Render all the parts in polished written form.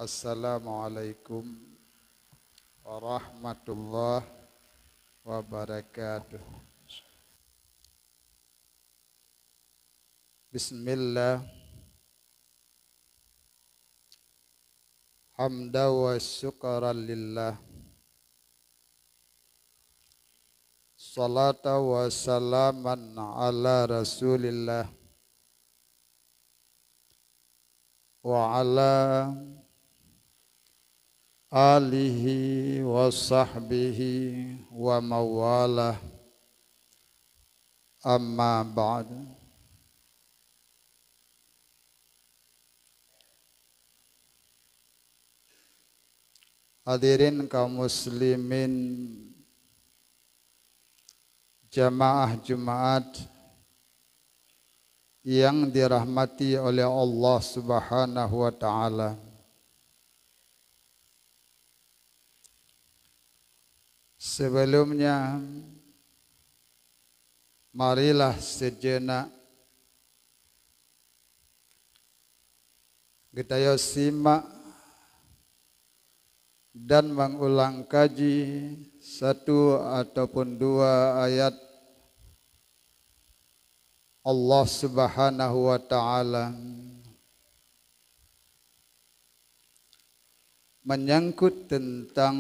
Assalamualaikum warahmatullahi wabarakatuh. Bismillah, hamda wa syukran lillah, salata wa salaman ala rasulillah wa ala alihi wa sahbihi wa mawalah, amma ba'd. Hadirin kaum muslimin jamaah Jumat yang dirahmati oleh Allah Subhanahu wa taala. Sebelumnya, marilah sejenak kita simak dan mengulang kaji satu ataupun dua ayat Allah Subhanahu wa taala menyangkut tentang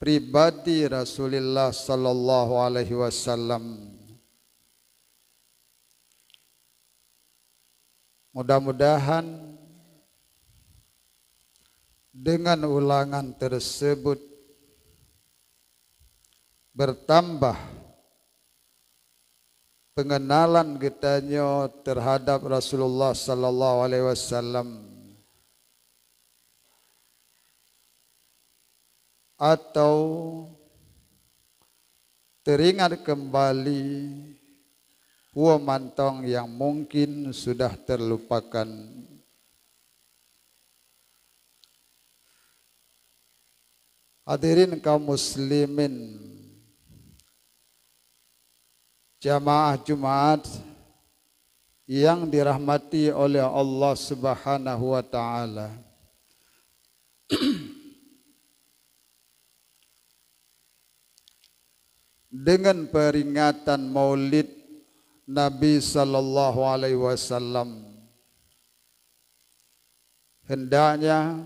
pribadi Rasulullah sallallahu alaihi wasallam. Mudah-mudahan dengan ulangan tersebut bertambah pengenalan kita terhadap Rasulullah sallallahu alaihi wasallam, atau teringat kembali huwa mantong yang mungkin sudah terlupakan. Hadirin kaum muslimin jamaah Jumat yang dirahmati oleh Allah Subhanahu wa taala. Dengan peringatan Maulid Nabi sallallahu alaihi wasallam, hendaknya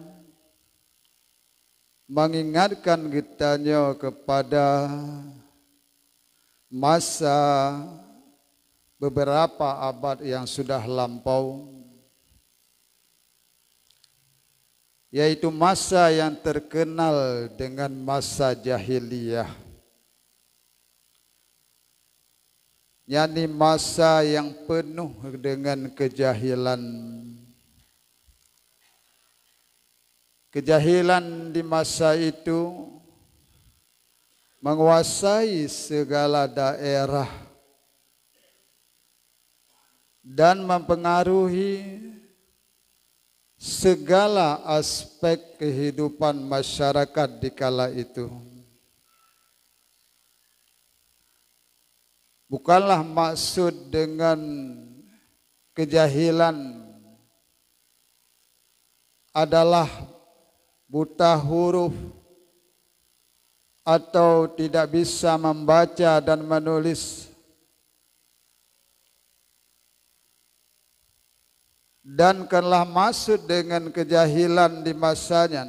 mengingatkan kita kepada masa beberapa abad yang sudah lampau, yaitu masa yang terkenal dengan masa jahiliyah. yakni masa yang penuh dengan kejahilan. Kejahilan di masa itu menguasai segala daerah dan mempengaruhi segala aspek kehidupan masyarakat di kala itu. Bukanlah maksud dengan kejahilan adalah buta huruf atau tidak bisa membaca dan menulis, dan kanlah maksud dengan kejahilan di masanya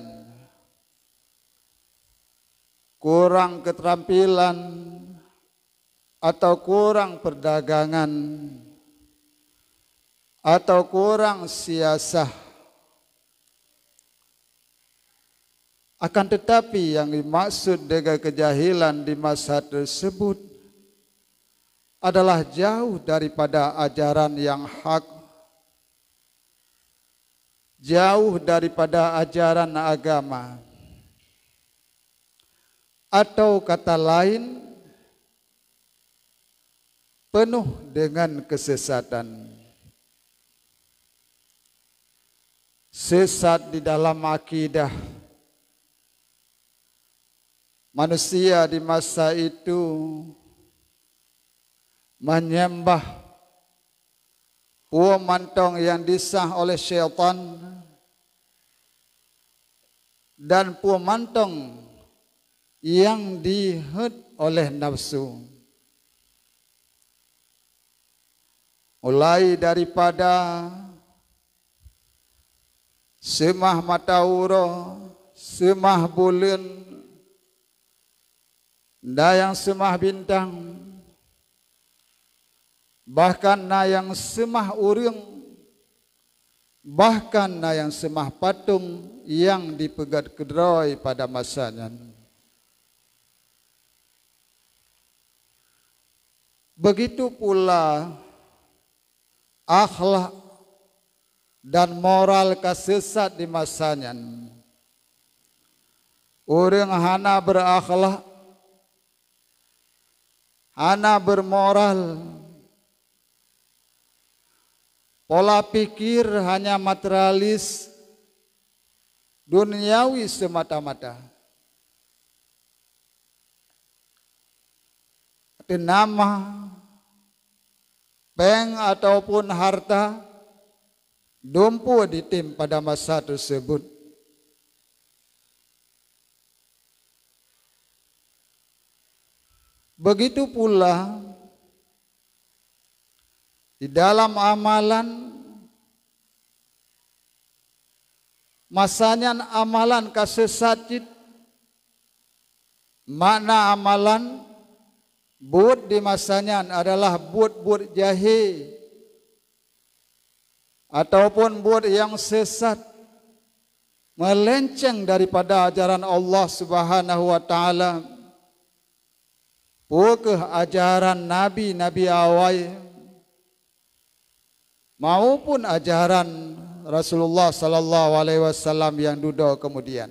kurang keterampilan atau kurang perdagangan atau kurang siasah. Akan tetapi yang dimaksud dengan kejahilan di masa tersebut adalah jauh daripada ajaran yang hak, jauh daripada ajaran agama, atau kata lain penuh dengan kesesatan. Sesat di dalam akidah. Manusia di masa itu menyembah mantong yang disah oleh syaitan dan pemantong yang dihut oleh nafsu. Mulai daripada semah matauro, semah bulan, dayang semah bintang, bahkan nayang semah urang, bahkan nayang semah patung yang dipegat kedroi pada masanya. Begitu pula akhlak dan moral kesesat di masanya. Orang hana berakhlak, hana bermoral, pola pikir hanya materialis, duniawi semata-mata. Nama, bank ataupun harta dumpu ditim pada masa tersebut. Begitu pula di dalam amalan, masanya amalan kasesat, makna amalan buat di masanya adalah buat jahe ataupun buat yang sesat, melenceng daripada ajaran Allah Subhanahu wa taala, bukan ajaran nabi-nabi awal maupun ajaran Rasulullah sallallahu alaihi wasallam yang duduk kemudian.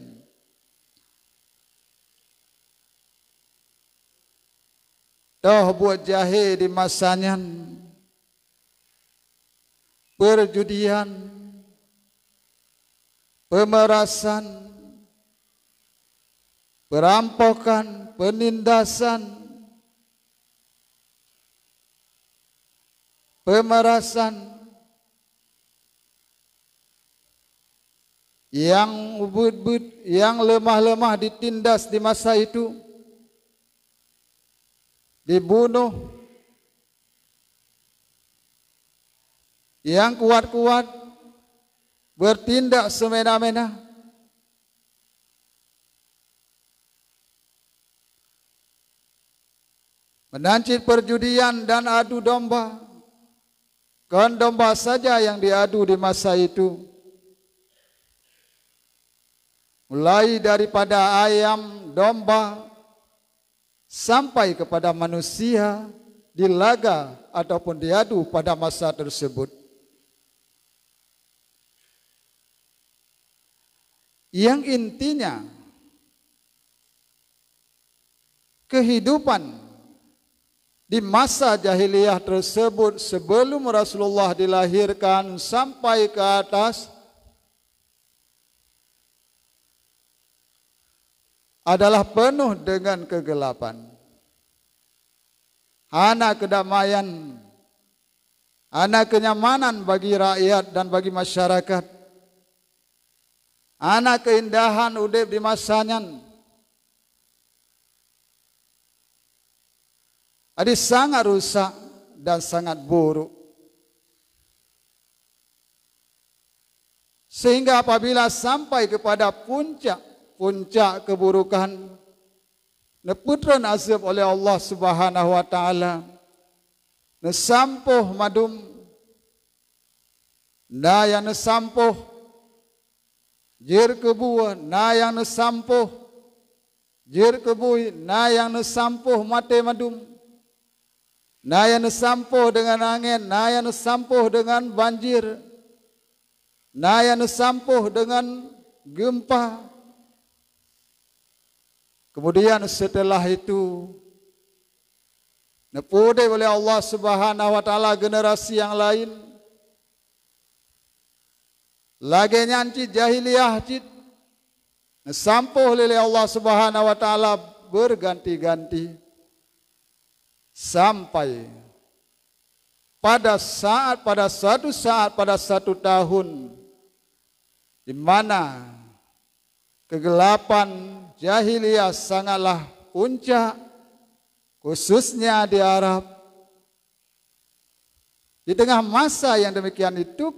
Dah buat jahe di masanya, perjudian, pemerasan, perampokan, penindasan, pemerasan yang ubud-ubud, yang lemah-lemah ditindas di masa itu, dibunuh, yang kuat-kuat bertindak semena-mena. Menancit perjudian dan adu domba, kan domba saja yang diadu di masa itu. Mulai daripada ayam, domba, sampai kepada manusia dilaga ataupun diadu pada masa tersebut. Yang intinya kehidupan di masa jahiliyah tersebut sebelum Rasulullah dilahirkan sampai ke atas adalah penuh dengan kegelapan. Hana kedamaian, hana kenyamanan bagi rakyat dan bagi masyarakat. Hana keindahan udip di masanya. Adi sangat rusak dan sangat buruk. Sehingga apabila sampai kepada puncak keburukan neputran azab oleh Allah Subhanahu wa taala, nesampuh madum naya nesampuh jir kebuah naya nesampuh jir kebui naya nesampuh mate madum naya nesampuh dengan angin, naya nesampuh dengan banjir, naya nesampuh dengan gempa. Kemudian setelah itu nepode oleh Allah Subhanahu wa taala generasi yang lain. Lagi nyanci jahiliyah cid sampuh oleh Allah Subhanahu wa taala berganti-ganti sampai pada satu tahun di mana kegelapan jahiliyah sangatlah puncak, khususnya di Arab. Di tengah masa yang demikian itu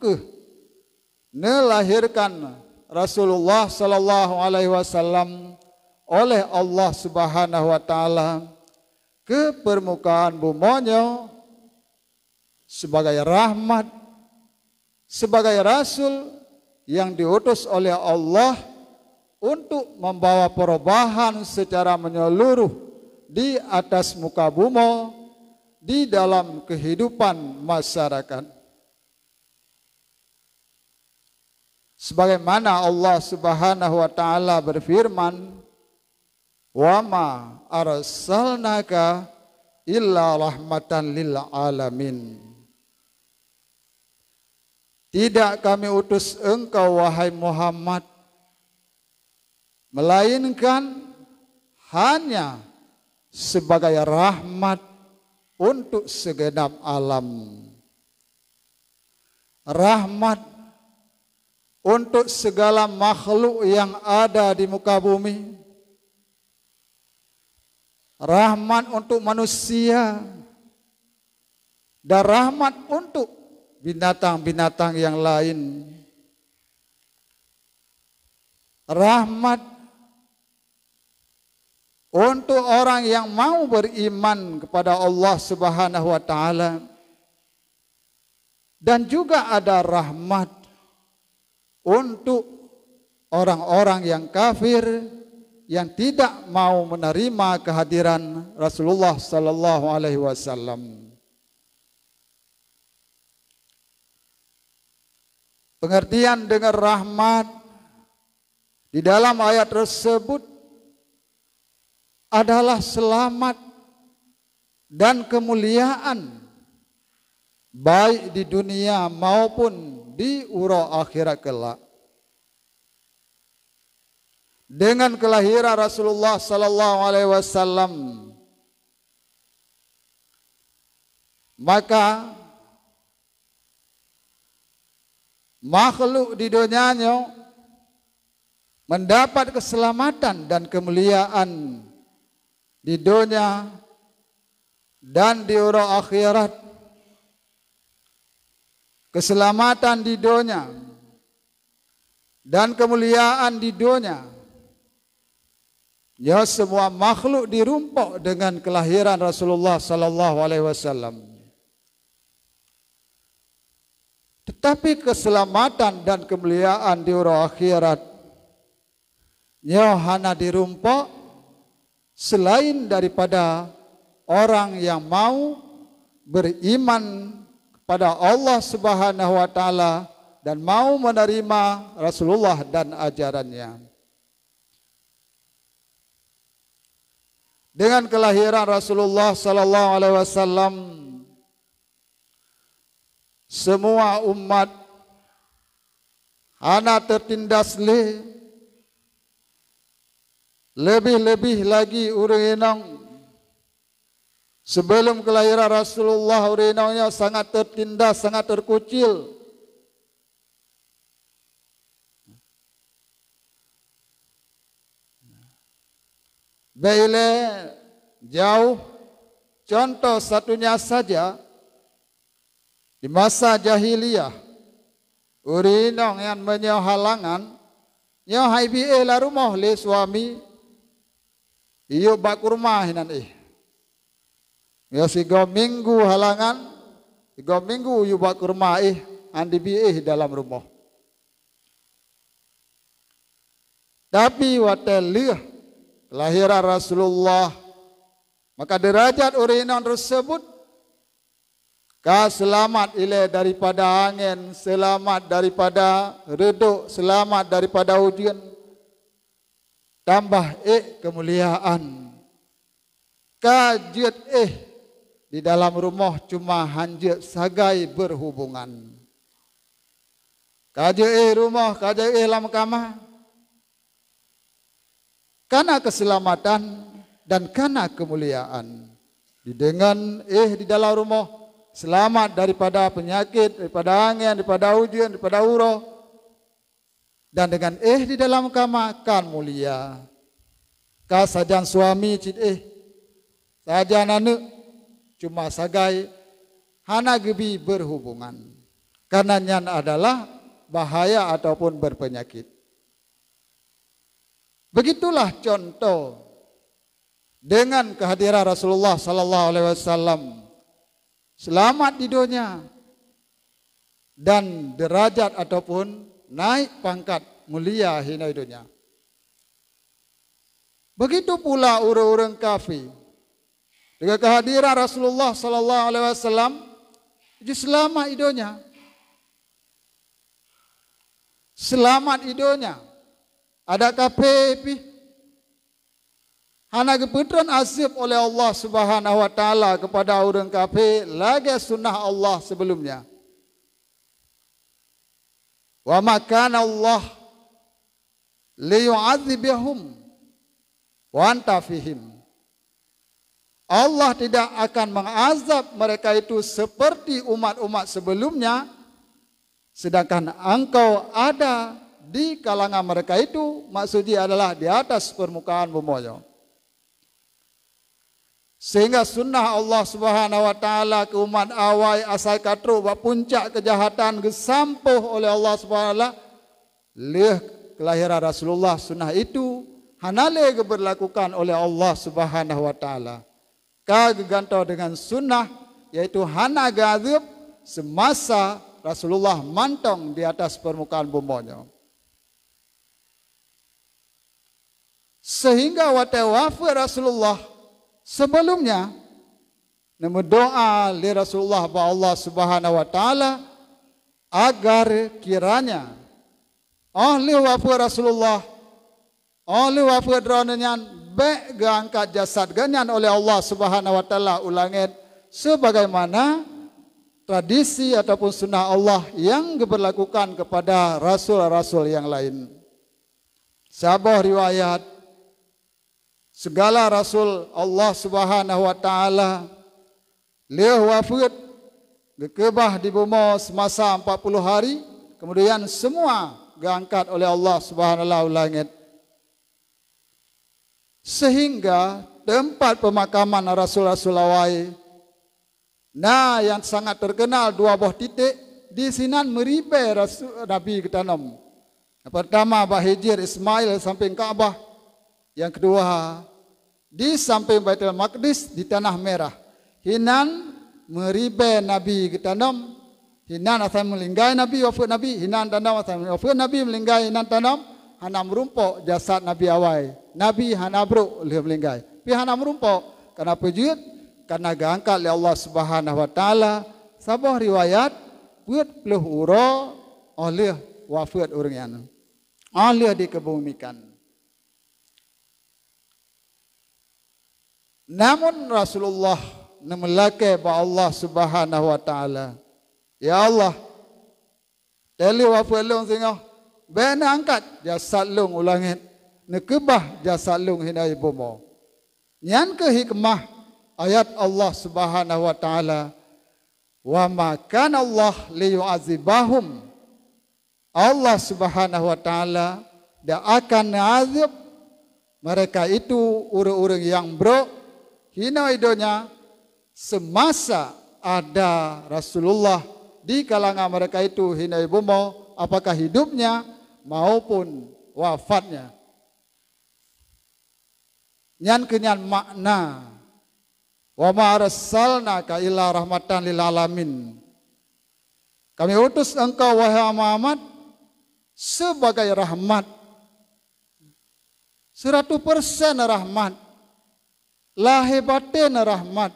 melahirkan Rasulullah sallallahu alaihi wasallam oleh Allah Subhanahu wa taala ke permukaan buminya sebagai rahmat, sebagai rasul yang diutus oleh Allah untuk membawa perubahan secara menyeluruh di atas muka bumi, di dalam kehidupan masyarakat. Sebagaimana Allah Subhanahu wa taala berfirman, "Wa ma arsalnaka illa rahmatan lil alamin." Tidak kami utus engkau wahai Muhammad melainkan hanya sebagai rahmat untuk segenap alam. Rahmat untuk segala makhluk yang ada di muka bumi. Rahmat untuk manusia. Dan rahmat untuk binatang-binatang yang lain. Rahmat untuk orang yang mau beriman kepada Allah Subhanahu wa taala. Dan juga ada rahmat untuk orang-orang yang kafir yang tidak mau menerima kehadiran Rasulullah sallallahu alaihi wasallam. Pengertian dengan rahmat di dalam ayat tersebut adalah selamat dan kemuliaan baik di dunia maupun di ura akhirat kelak. Dengan kelahiran Rasulullah sallallahu alaihi wasallam, maka makhluk di dunianya mendapat keselamatan dan kemuliaan di dunia dan di ura akhirat. Keselamatan di dunia dan kemuliaan di dunia, ya semua makhluk dirumpuk dengan kelahiran Rasulullah sallallahu alaihi wasallam. Tetapi keselamatan dan kemuliaan di ura akhirat, ya hanya dirumpuk selain daripada orang yang mau beriman kepada Allah Subhanahu wa taala dan mau menerima Rasulullah dan ajarannya. Dengan kelahiran Rasulullah sallallahu alaihi wasallam, semua umat hanya tertindas lebih-lebih lagi urinang. Sebelum kelahiran Rasulullah, urinangnya sangat tertindas, sangat terkucil. Bila jauh, contoh satunya saja, di masa jahiliyah, urinang yang menyohalangan, nyohai bi'e la rumah le suami, iyo bak rumah hinan ya 3 minggu halangan, 3 minggu yubak ke rumah andi biih dalam rumah. Tapi watalih kelahiran Rasulullah, maka derajat urinan tersebut selamat ile daripada angin, selamat daripada reduk, selamat daripada hujan, tambah kemuliaan. Kajet di dalam rumah cuma hanjat sagai berhubungan. Kajet rumah, kajet dalam kamar. Karena keselamatan dan karena kemuliaan. Dengan di dalam rumah, selamat daripada penyakit, daripada angin, daripada hujan, daripada ura. Dan dengan di dalam kama kan mulia. Ka sajan suami cid sajan anak cuma sagai hana gebi berhubungan. Karenanya adalah bahaya ataupun berpenyakit. Begitulah contoh dengan kehadiran Rasulullah sallallahu alaihi wasallam, selamat di dunia dan derajat ataupun naik pangkat mulia hina dunia. Begitu pula orang-orang kafir. Dengan kehadiran Rasulullah sallallahu alaihi wasallam, jadi selamat di dunia. Selamat di dunia. Ada kafir hana keputran azab oleh Allah Subhanahu wa taala kepada orang kafir lagi sunnah Allah sebelumnya. Wa ma kana Allah liyu'adzibahum wa anta fihim. Allah tidak akan mengazab mereka itu seperti umat-umat sebelumnya, sedangkan engkau ada di kalangan mereka itu, maksudnya adalah di atas permukaan bumi. Sehingga sunnah Allah Subhanahu wa taala ke umat awal asal katru puncak kejahatan gesampuh oleh Allah Subhanahu wa taala leh kelahiran Rasulullah, sunnah itu hanale berlakukan oleh Allah Subhanahu wa taala. Kagantau dengan sunnah yaitu hana gazib semasa Rasulullah mantong di atas permukaan bumi. Sehingga wafat Rasulullah sebelumnya nama doa li Rasulullah ba Allah Subhanahu wa taala agar kiranya ahli wafat Rasulullah ahli wafat dronenyan be angkat jasad ganyan oleh Allah Subhanahu wa taala ulangit sebagaimana tradisi ataupun sunnah Allah yang diberlakukan kepada rasul-rasul yang lain. Sabah riwayat segala rasul Allah Subhanahu wa taala leh wafat gekebah di bumi semasa 40 hari, kemudian semua diangkat oleh Allah Subhanahu wa taala langit. Sehingga tempat pemakaman rasul-rasul awal yang sangat terkenal dua buah titik di sinan meribe rasul Nabi ketanam. Pertama Bah Hijir Ismail samping Ka'bah. Yang kedua di samping Baitul Maqdis di Tanah Merah. Hinan meribe Nabi ketanam. Hinan asal melinggai Nabi wafat Nabi. Hinan tanam asal wafat Nabi melinggai hinan tanam. Hana merumpok jasad Nabi awal. Nabi hana bro oleh melinggai. Pi hana merumpok. Kenapa jut? Karena diangkat oleh Allah Subhanahu wa taala. Sabah riwayat buat puluh uro oleh wafat orang yang oleh dikebumikan. Namun Rasulullah nemelake ba Allah Subhanahu wa taala. Ya Allah, teli wafat long singoh, ben angkat jasad long ulangit, nekebah jasad long hinai bomo. Nyan ke hikmah ayat Allah Subhanahu wa taala, wa ma kana Allah liyu'adzibahum. Allah Subhanahu wa taala dia akan azab mereka itu orang-orang yang bro hina idonya semasa ada Rasulullah di kalangan mereka itu hina ibumo, apakah hidupnya maupun wafatnya. Nyan kenyan makna wa ma arsalnaka illa rahmatan lil alamin. Kami utus engkau wahai Muhammad sebagai rahmat, 100% rahmat, lahir batin rahmat,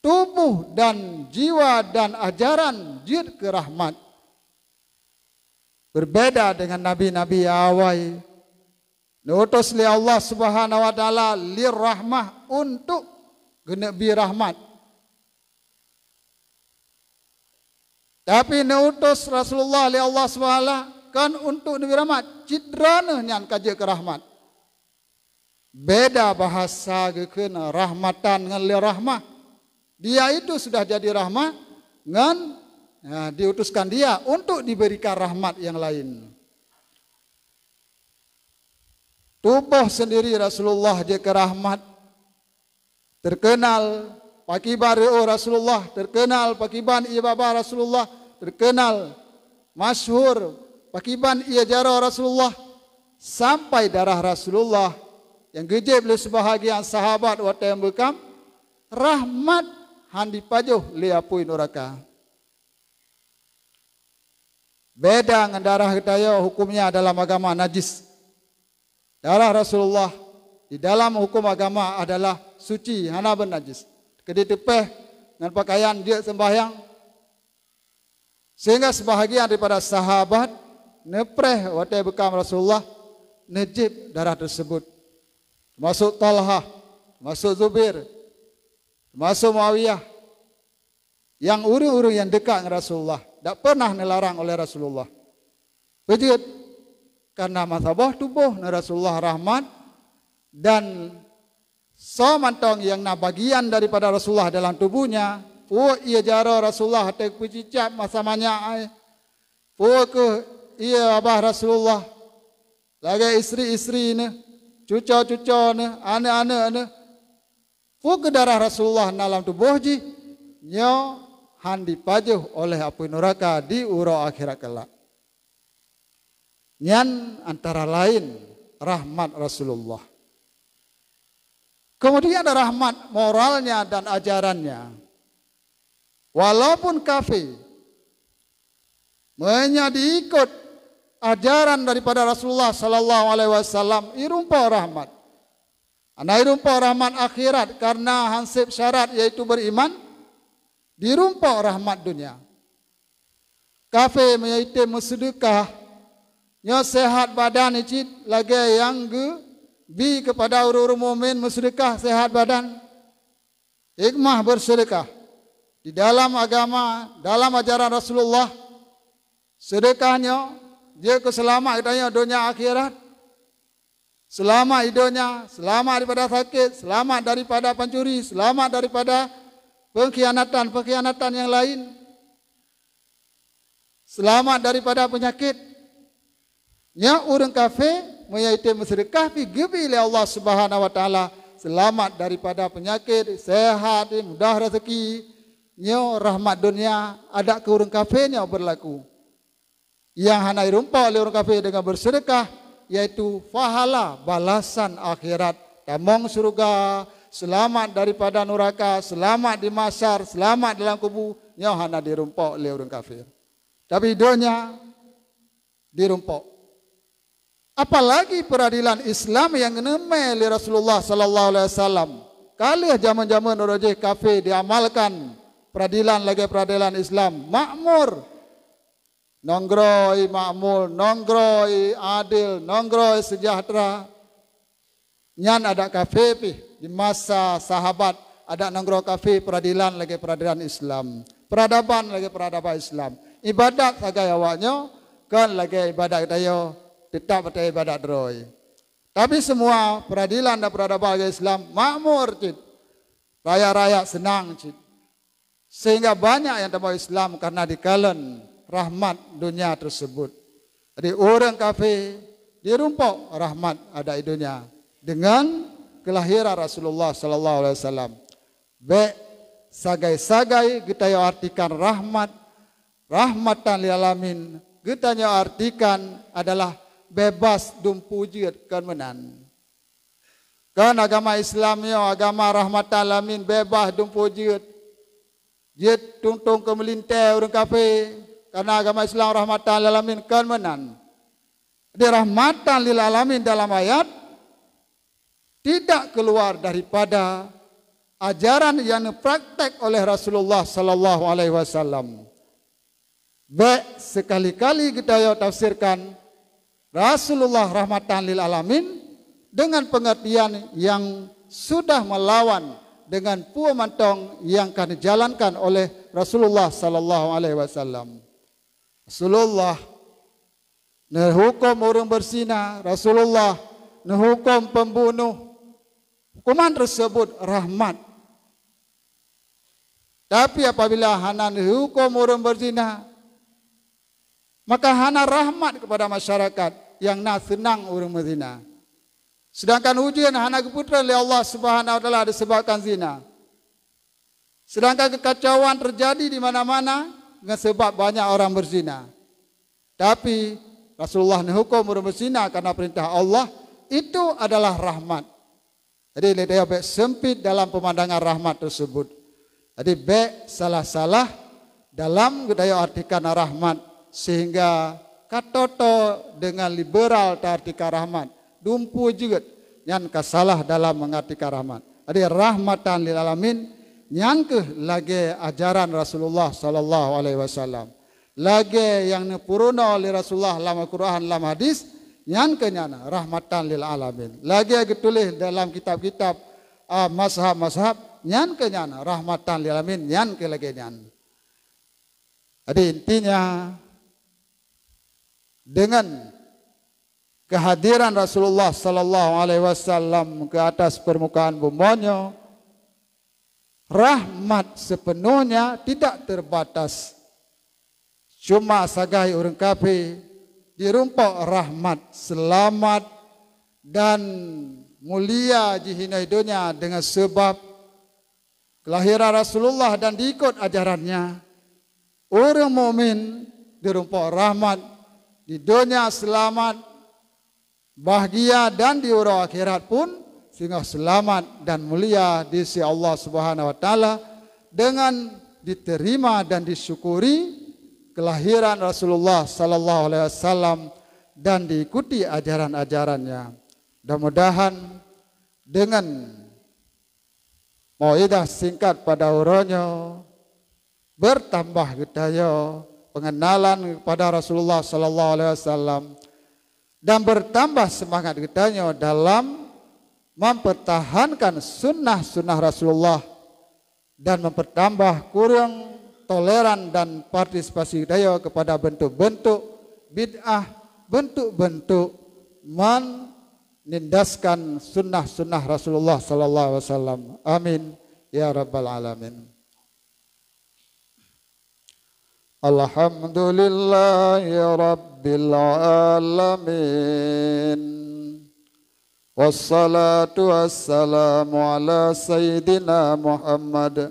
tubuh dan jiwa dan ajaran jid ke rahmat. Berbeda dengan nabi-nabi awal, diutus oleh Allah Subhanahu wa taala lirrahmah, untuk genebi rahmat. Tapi diutus Rasulullah oleh Allah Subhanahu wa taala kan untuk nebi rahmat, cidrana nyan kaje ke rahmat. Beda bahasa gekeun rahmatan ngan lirrahmah. Dia itu sudah jadi rahmat ngan diutuskan dia untuk diberikan rahmat yang lain. tubuh sendiri Rasulullah je ke rahmat. Terkenal pakiban Rasulullah, terkenal pakiban ia bapa Rasulullah, terkenal masyhur pakiban ia jara Rasulullah, sampai darah Rasulullah yang gejib oleh sebahagian sahabat waktu yang bekam rahmat handi pajuh liapui neraka. Beda dengan darah kita hukumnya dalam agama najis. Darah Rasulullah di dalam hukum agama adalah suci, hana ben najis. Kedi tepeh dengan pakaian dia sembahyang. Sehingga sebahagian daripada sahabat nepreh waktu bekam Rasulullah nejib darah tersebut. Masuk Talha, masuk Zubair, masuk Muawiyah. Yang urung-urung yang dekat dengan Rasulullah tak pernah dilarang oleh Rasulullah. Wujud karena masabah tubuh Rasulullah rahmat dan somantong yang na bagian daripada Rasulullah dalam tubuhnya. Ia jara Rasulullah tak kucicap masa banyak. Ke ia abah Rasulullah lagi isteri-isteri ni, cucu-cucu ni, anak-anak ni. Ke darah Rasulullah dalam tubuh ji nyo handi pajuh oleh api neraka di uro akhirat kelak. Nyan antara lain rahmat Rasulullah. Kemudian ada rahmat moralnya dan ajarannya. Walaupun kafir diikut ajaran daripada Rasulullah sallallahu alaihi wasallam, irumpa rahmat. Ana irumpa rahmat akhirat karena hansip syarat yaitu beriman, dirumpa rahmat dunia. Kafir menyaitim sedekah, nya sehat badan icit lagi yang bi kepada orang-orang mukmin bersedekah sehat badan. Hikmah bersedekah. Di dalam agama, dalam ajaran Rasulullah, sedekahnya dia keselamat katanya dunia akhirat. Selamat hidupnya, selamat daripada sakit, selamat daripada pencuri, selamat daripada pengkhianatan yang lain. Selamat daripada penyakit. Nya orang kafir menyaitim sedekah pi gibi oleh Allah Subhanahu wa taala, selamat daripada penyakit, sehat, mudah rezeki. Nyo rahmat dunia ada ke orang kafirnya berlaku. Yang hanai rumpa oleh orang kafir dengan bersedekah yaitu pahala balasan akhirat, tamong surga, selamat daripada neraka, selamat di mahsyar, selamat dalam kubur. Nyo hana dirumpa oleh orang kafir. Tapi dunia dirumpa. Apalagi peradilan Islam yang nemel oleh Rasulullah sallallahu alaihi wasallam. Kali zaman-zaman orang kafir diamalkan peradilan lagi peradilan Islam makmur, nonggroi makmur, nonggroi adil, nonggroi sejahtera. Nyan ada kafe di masa sahabat ada nonggroi kafe peradilan lagi peradilan Islam, peradaban lagi peradaban Islam, ibadat sagai awaknya kan lagi ibadat tayo tetap betul ibadat droi. Tapi semua peradilan dan peradaban Islam makmur cit, raya-raya senang cit. Sehingga banyak yang tahu Islam karena dikalen rahmat dunia tersebut. Jadi orang kafir dirumpok rahmat ada di dunia dengan kelahiran Rasulullah sallallahu alaihi wasallam. Be sagai-sagai kita yang artikan rahmat, rahmatan lil alamin. Kita yang artikan adalah bebas dumpujiat kan menan. Kan agama Islamnya agama rahmatan lil alamin, bebas dumpujiat. Dia tungtung ke melintai orang kafir karena agama Islam rahmatan lil alamin kan menan. Dia rahmatan lil alamin dalam ayat tidak keluar daripada ajaran yang dipraktek oleh Rasulullah sallallahu alaihi wasallam. Baik sekali-kali kita ya tafsirkan Rasulullah rahmatan lil alamin dengan pengertian yang sudah melawan dengan puamantong yang akan dijalankan oleh Rasulullah sallallahu alaihi wasallam. Rasulullah nehukum orang berzina, Rasulullah nehukum pembunuh. Hukuman tersebut rahmat. Tapi apabila hana nehukum orang berzina, maka hana rahmat kepada masyarakat yang nak senang orang berzina. Sedangkan ujian anak keputran oleh Allah Subhanahu wa taala disebabkan zina. Sedangkan kekacauan terjadi di mana-mana dengan sebab banyak orang berzina. Tapi Rasulullah hukum berzina karena perintah Allah itu adalah rahmat. Jadi dia baik sempit dalam pemandangan rahmat tersebut. Jadi baik salah-salah dalam budaya artikan rahmat sehingga katoto dengan liberal artikan rahmat. Dumpu juga yang kasalah dalam mengartikan rahmat. Jadi rahmatan lil alamin yang ke lagi ajaran Rasulullah sallallahu alaihi wasallam. Lagi yang nepuruna oleh Rasulullah dalam Al-Quran dalam hadis yang kenyana rahmatan lil alamin. Lagi ditulis dalam kitab-kitab mazhab-mazhab yang kenyana rahmatan lil alamin yang ke lagi nyan. Jadi intinya dengan kehadiran Rasulullah sallallahu alaihi wasallam ke atas permukaan buminya, rahmat sepenuhnya tidak terbatas. Cuma sagai orang kafir dirumpok rahmat, selamat dan mulia di dunia dengan sebab kelahiran Rasulullah dan diikut ajarannya. Orang mukmin dirumpok rahmat di dunia selamat, bahagia dan di urusan akhirat pun sehingga selamat dan mulia di sisi Allah Subhanahu wa taala dengan diterima dan disyukuri kelahiran Rasulullah sallallahu alaihi wasallam dan diikuti ajaran-ajarannya. Mudah-mudahan dengan mauidah singkat pada uranya bertambah gedaya pengenalan kepada Rasulullah sallallahu alaihi wasallam dan bertambah semangat gedanya dalam mempertahankan sunnah-sunnah Rasulullah dan mempertambah kurang toleran dan partisipasi daya kepada bentuk-bentuk bid'ah, bentuk-bentuk menindaskan sunnah-sunnah Rasulullah sallallahu alaihi wasallam. Amin ya rabbal alamin. Alhamdulillahi rabbil alamin. Wassalatu wassalamu ala sayyidina Muhammad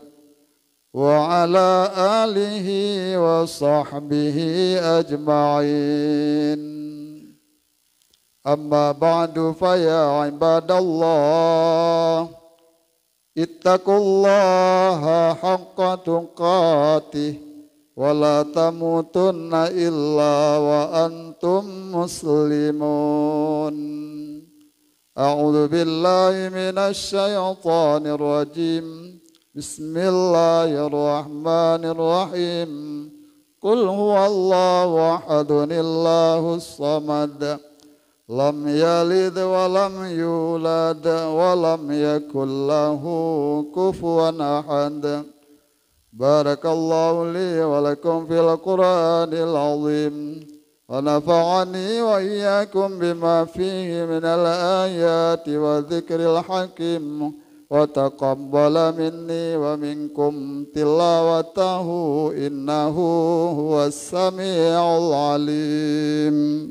wa ala alihi wa sahbihi ajma'in. Amma ba'du fa ya ibadallah ittaqullaha haqqa tuqatih wa la tamutunna illa wa antum muslimun. A'udzu billahi minasy syaithanir rajim. Bismillahirrahmanirrahim. Qul huwallahu ahadun Allahus samad. Lam yalid wa lam yulad wa lam yakul lahu kufuwan ahad. Barakallahu li wa lakum fil Qur'anil azim. Wa nafa'ani wa iyyakum bima fihi minal ayati wa dzikril hakim. Wa taqabbala minni wa minkum tilawatahu innahu huwas sami'ul alim.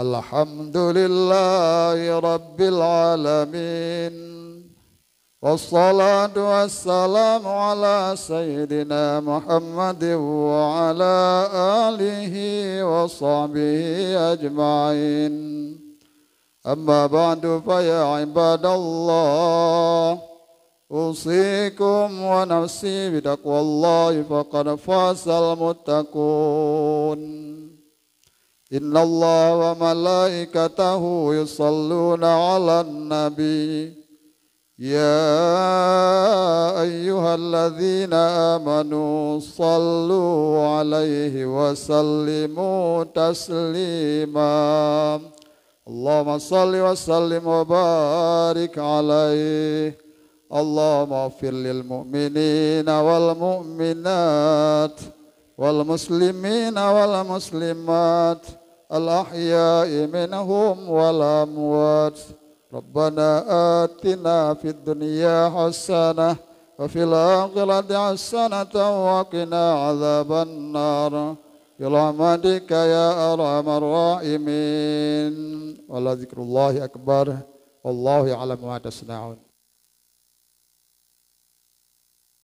Alhamdulillahi rabbil alamin. Wassalatu wassalamu ala sayyidina Muhammadin wa ala alihi wa sahbihi ajma'in. Amma ba'du fa ya ibadallah usikum wa nafsi bitaqwallahi faqad fasal muttaqun. Inna Allah wa malaikatahu yusalluna ala nabi. Ya ayyuhalladzina amanu sallu alaihi wa sallimu taslima. Allahumma salli wa sallim wa barik alaihi. Allahumma ighfir lil mu'minina wal mu'minat wal muslimina wal muslimat al ahya'i minhum wal amwat. Rabbana atina fid dunya hasanah wa fil akhirati hasanatan wa qina adzabannar. Birahmatika ya arhamar rahimin. Wala dzikrullahi akbar. Wallahu ya'lamu ma tasna'un.